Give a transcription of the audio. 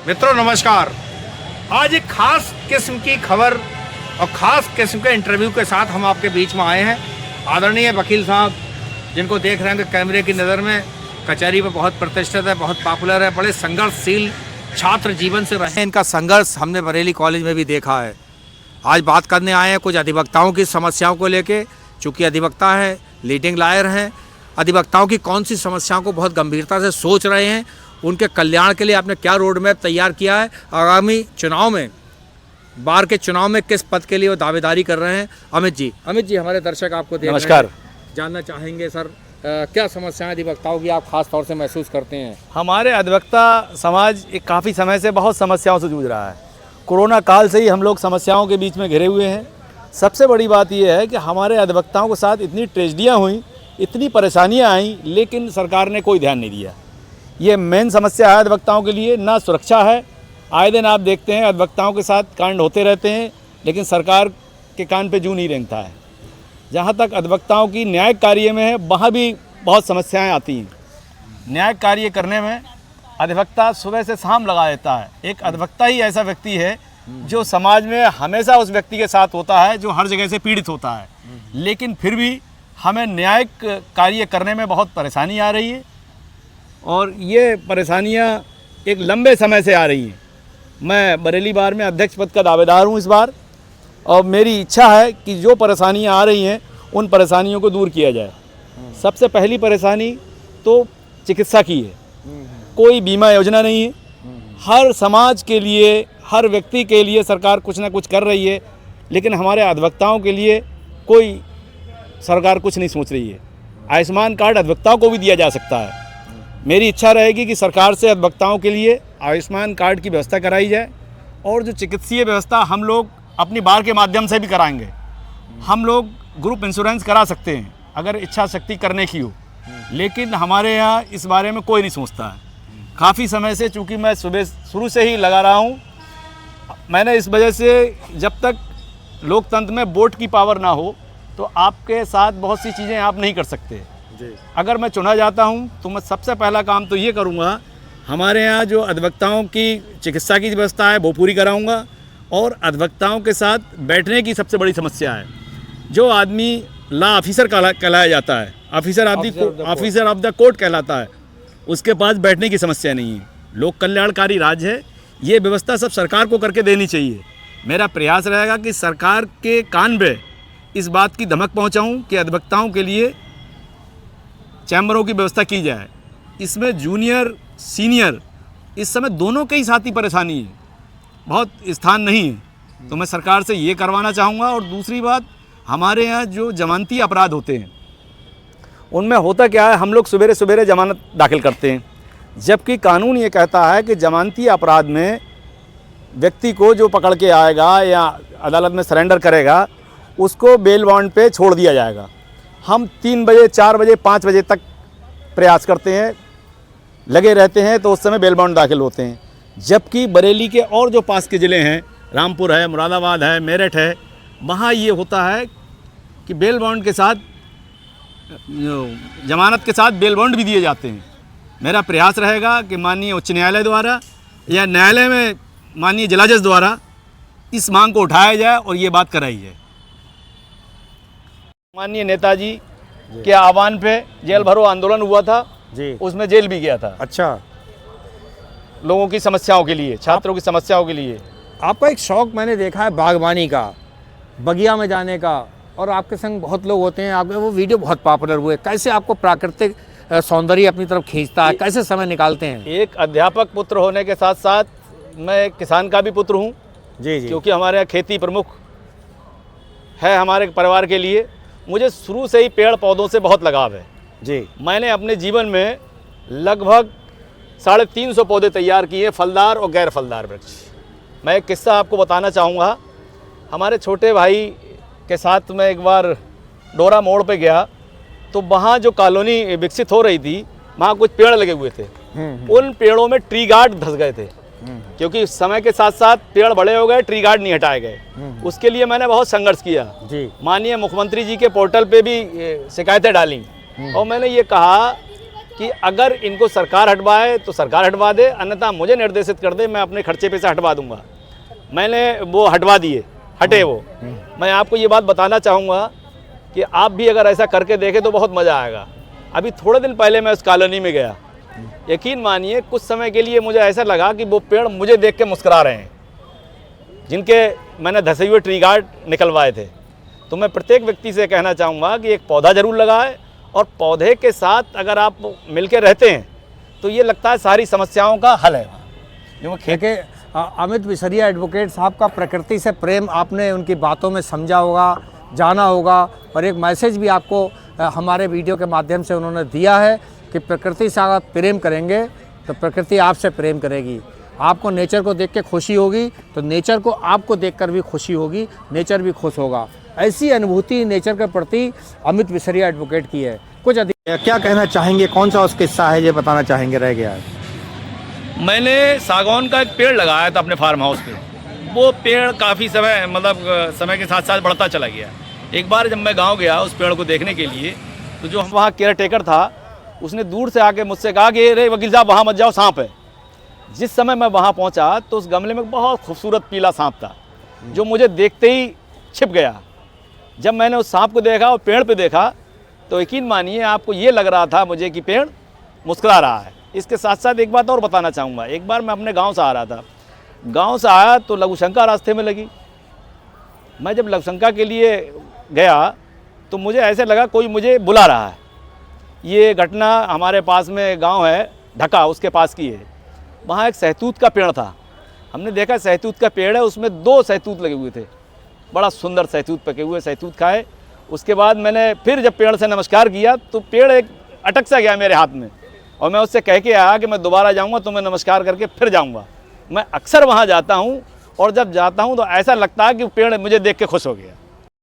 मित्रों नमस्कार। आज एक खास किस्म की खबर और खास किस्म के इंटरव्यू के साथ हम आपके बीच में आए हैं। आदरणीय वकील साहब जिनको देख रहे हैं कि कैमरे की नज़र में कचहरी में बहुत प्रतिष्ठित है, बहुत पॉपुलर है, बड़े संघर्षशील छात्र जीवन से रहे। इनका संघर्ष हमने बरेली कॉलेज में भी देखा है। आज बात करने आए हैं कुछ अधिवक्ताओं की समस्याओं को लेके। चूँकि अधिवक्ता है, लीडिंग लॉयर हैं, अधिवक्ताओं की कौन सी समस्याओं को बहुत गंभीरता से सोच रहे हैं, उनके कल्याण के लिए आपने क्या रोड मैप तैयार किया है, आगामी चुनाव में, बार के चुनाव में किस पद के लिए वो दावेदारी कर रहे हैं। अमित जी हमारे दर्शक आपको देख रहे हैं, जानना चाहेंगे सर क्या समस्याएं अधिवक्ताओं की आप खास तौर से महसूस करते हैं। हमारे अधिवक्ता समाज एक काफ़ी समय से बहुत समस्याओं से जूझ रहा है। कोरोना काल से ही हम लोग समस्याओं के बीच में घिरे हुए हैं। सबसे बड़ी बात यह है कि हमारे अधिवक्ताओं के साथ इतनी ट्रेजेडियाँ हुई, इतनी परेशानियाँ आईं, लेकिन सरकार ने कोई ध्यान नहीं दिया। ये मेन समस्या है अधिवक्ताओं के लिए, ना सुरक्षा है। आए दिन आप देखते हैं अधिवक्ताओं के साथ कांड होते रहते हैं, लेकिन सरकार के कान पे जूं नहीं रेंगता है। जहाँ तक अधिवक्ताओं की न्यायिक कार्य में है, वहाँ भी बहुत समस्याएं आती हैं। न्यायिक कार्य करने में अधिवक्ता सुबह से शाम लगा देता है। एक अधिवक्ता ही ऐसा व्यक्ति है जो समाज में हमेशा उस व्यक्ति के साथ होता है जो हर जगह से पीड़ित होता है, लेकिन फिर भी हमें न्यायिक कार्य करने में बहुत परेशानी आ रही है और ये परेशानियां एक लंबे समय से आ रही हैं। मैं बरेली बार में अध्यक्ष पद का दावेदार हूं इस बार, और मेरी इच्छा है कि जो परेशानियां आ रही हैं उन परेशानियों को दूर किया जाए। सबसे पहली परेशानी तो चिकित्सा की है। कोई बीमा योजना नहीं है। हर समाज के लिए, हर व्यक्ति के लिए सरकार कुछ ना कुछ कर रही है, लेकिन हमारे अधिवक्ताओं के लिए कोई सरकार कुछ नहीं सोच रही है। आयुष्मान कार्ड अधिवक्ताओं को भी दिया जा सकता है। मेरी इच्छा रहेगी कि सरकार से अधिवक्ताओं के लिए आयुष्मान कार्ड की व्यवस्था कराई जाए, और जो चिकित्सीय व्यवस्था हम लोग अपनी बार के माध्यम से भी कराएंगे। हम लोग ग्रुप इंश्योरेंस करा सकते हैं अगर इच्छा शक्ति करने की हो, लेकिन हमारे यहाँ इस बारे में कोई नहीं सोचता है। काफ़ी समय से, चूँकि मैं सुबह शुरू से ही लगा रहा हूँ, मैंने इस वजह से, जब तक लोकतंत्र में वोट की पावर ना हो तो आपके साथ बहुत सी चीज़ें आप नहीं कर सकते। अगर मैं चुना जाता हूं तो मैं सबसे पहला काम तो ये करूंगा, हमारे यहाँ जो अधिवक्ताओं की चिकित्सा की व्यवस्था है वो पूरी कराऊंगा। और अधिवक्ताओं के साथ बैठने की सबसे बड़ी समस्या है। जो आदमी लॉ ऑफिसर कहलाया जाता है, ऑफिसर ऑफ द कोर्ट कहलाता है, उसके पास बैठने की समस्या नहीं है। लोक कल्याणकारी राज्य है, ये व्यवस्था सब सरकार को करके देनी चाहिए। मेरा प्रयास रहेगा कि सरकार के कान में इस बात की धमक पहुँचाऊँ कि अधिवक्ताओं के लिए चैम्बरों की व्यवस्था की जाए। इसमें जूनियर सीनियर इस समय दोनों के ही साथ ही परेशानी है, बहुत स्थान नहीं है। तो मैं सरकार से ये करवाना चाहूँगा। और दूसरी बात, हमारे यहाँ जो जमानती अपराध होते हैं उनमें होता क्या है, हम लोग सवेरे सवेरे जमानत दाखिल करते हैं, जबकि कानून ये कहता है कि जमानती अपराध में व्यक्ति को जो पकड़ के आएगा या अदालत में सरेंडर करेगा उसको बेल बॉन्ड पे छोड़ दिया जाएगा। हम 3 बजे, 4 बजे, 5 बजे तक प्रयास करते हैं, लगे रहते हैं, तो उस समय बेल बॉन्ड दाखिल होते हैं। जबकि बरेली के और जो पास के ज़िले हैं, रामपुर है, मुरादाबाद है, मेरठ है, वहाँ ये होता है कि बेल बॉन्ड के साथ, जमानत के साथ बेल बॉन्ड भी दिए जाते हैं। मेरा प्रयास रहेगा कि माननीय उच्च न्यायालय द्वारा या न्यायालय में माननीय जिला जज द्वारा इस मांग को उठाया जाए और ये बात कराई जाए। माननीय नेताजी के आह्वान पे जेल भरो आंदोलन हुआ था जी, उसमें जेल भी गया था। अच्छा, लोगों की समस्याओं के लिए, छात्रों की समस्याओं के लिए। आपका एक शौक मैंने देखा है बागवानी का, बगिया में जाने का, और आपके संग बहुत लोग होते हैं। आपके वो वीडियो बहुत पॉपुलर हुए। कैसे आपको प्राकृतिक सौंदर्य अपनी तरफ खींचता है, कैसे समय निकालते हैं? एक अध्यापक पुत्र होने के साथ साथ मैं किसान का भी पुत्र हूँ जी, क्योंकि हमारे यहाँ खेती प्रमुख है हमारे परिवार के लिए। मुझे शुरू से ही पेड़ पौधों से बहुत लगाव है जी। मैंने अपने जीवन में लगभग 350 पौधे तैयार किए, फलदार और गैर फलदार वृक्ष। मैं एक किस्सा आपको बताना चाहूँगा। हमारे छोटे भाई के साथ मैं एक बार डोरा मोड़ पे गया, तो वहाँ जो कॉलोनी विकसित हो रही थी, वहाँ कुछ पेड़ लगे हुए थे। उन पेड़ों में ट्री गार्ड धंस गए थे, क्योंकि समय के साथ साथ पेड़ बड़े हो गए, ट्री गार्ड नहीं हटाए गए। उसके लिए मैंने बहुत संघर्ष किया जी। माननीय मुख्यमंत्री जी के पोर्टल पे भी शिकायतें डाली, और मैंने ये कहा कि अगर इनको सरकार हटवाए तो सरकार हटवा दे, अन्यथा मुझे निर्देशित कर दे, मैं अपने खर्चे पे से हटवा दूंगा। मैंने वो हटवा दिए, हटे वो। मैं आपको ये बात बताना चाहूँगा कि आप भी अगर ऐसा करके देखें तो बहुत मज़ा आएगा। अभी थोड़े दिन पहले मैं उस कॉलोनी में गया, यकीन मानिए कुछ समय के लिए मुझे ऐसा लगा कि वो पेड़ मुझे देख के मुस्कुरा रहे हैं, जिनके मैंने धसे हुए ट्री गार्ड निकलवाए थे। तो मैं प्रत्येक व्यक्ति से कहना चाहूँगा कि एक पौधा ज़रूर लगाए, और पौधे के साथ अगर आप मिलकर रहते हैं तो ये लगता है सारी समस्याओं का हल है। देखिए अमित विसरिया एडवोकेट साहब का प्रकृति से प्रेम आपने उनकी बातों में समझा होगा, जाना होगा, और एक मैसेज भी आपको हमारे वीडियो के माध्यम से उन्होंने दिया है कि प्रकृति से आप प्रेम करेंगे तो प्रकृति आपसे प्रेम करेगी। आपको नेचर को देख के खुशी होगी तो नेचर को आपको देखकर भी खुशी होगी, नेचर भी खुश होगा। ऐसी अनुभूति नेचर के प्रति अमित विसरिया एडवोकेट की है। कुछ अधिक क्या कहना चाहेंगे, कौन सा उसका किस्सा है ये बताना चाहेंगे, रह गया है? मैंने सागौन का एक पेड़ लगाया था अपने फार्म हाउस पे। वो पेड़ काफ़ी समय समय के साथ साथ बढ़ता चला गया। एक बार जब मैं गांव गया उस पेड़ को देखने के लिए, तो जो वहाँ केयर टेकर था उसने दूर से आके मुझसे कहा कि अरे वकील साहब वहाँ मत जाओ, सांप है। जिस समय मैं वहाँ पहुँचा तो उस गमले में बहुत खूबसूरत पीला सांप था, जो मुझे देखते ही छिप गया। जब मैंने उस सांप को देखा और पेड़ पे देखा तो यकीन मानिए आपको ये लग रहा था मुझे कि पेड़ मुस्कुरा रहा है। इसके साथ साथ एक बात और बताना चाहूँगा। एक बार मैं अपने गांव से आ रहा था, गांव से आया तो लघुशंका रास्ते में लगी। मैं जब लघुशंका के लिए गया तो मुझे ऐसे लगा कोई मुझे बुला रहा है। ये घटना हमारे पास में गांव है ढका, उसके पास की है। वहाँ एक सहतूत का पेड़ था। हमने देखा सहतूत का पेड़ है, उसमें 2 सहतूत लगे हुए थे। बड़ा सुंदर सहतूत, पके हुए सहतूत खाए। उसके बाद मैंने फिर जब पेड़ से नमस्कार किया तो पेड़ एक अटक सा गया मेरे हाथ में, और मैं उससे कह के आया कि मैं दोबारा जाऊंगा तो मैं नमस्कार करके फिर जाऊंगा। मैं अक्सर वहाँ जाता हूँ, और जब जाता हूँ तो ऐसा लगता है कि पेड़ मुझे देख के खुश हो गया।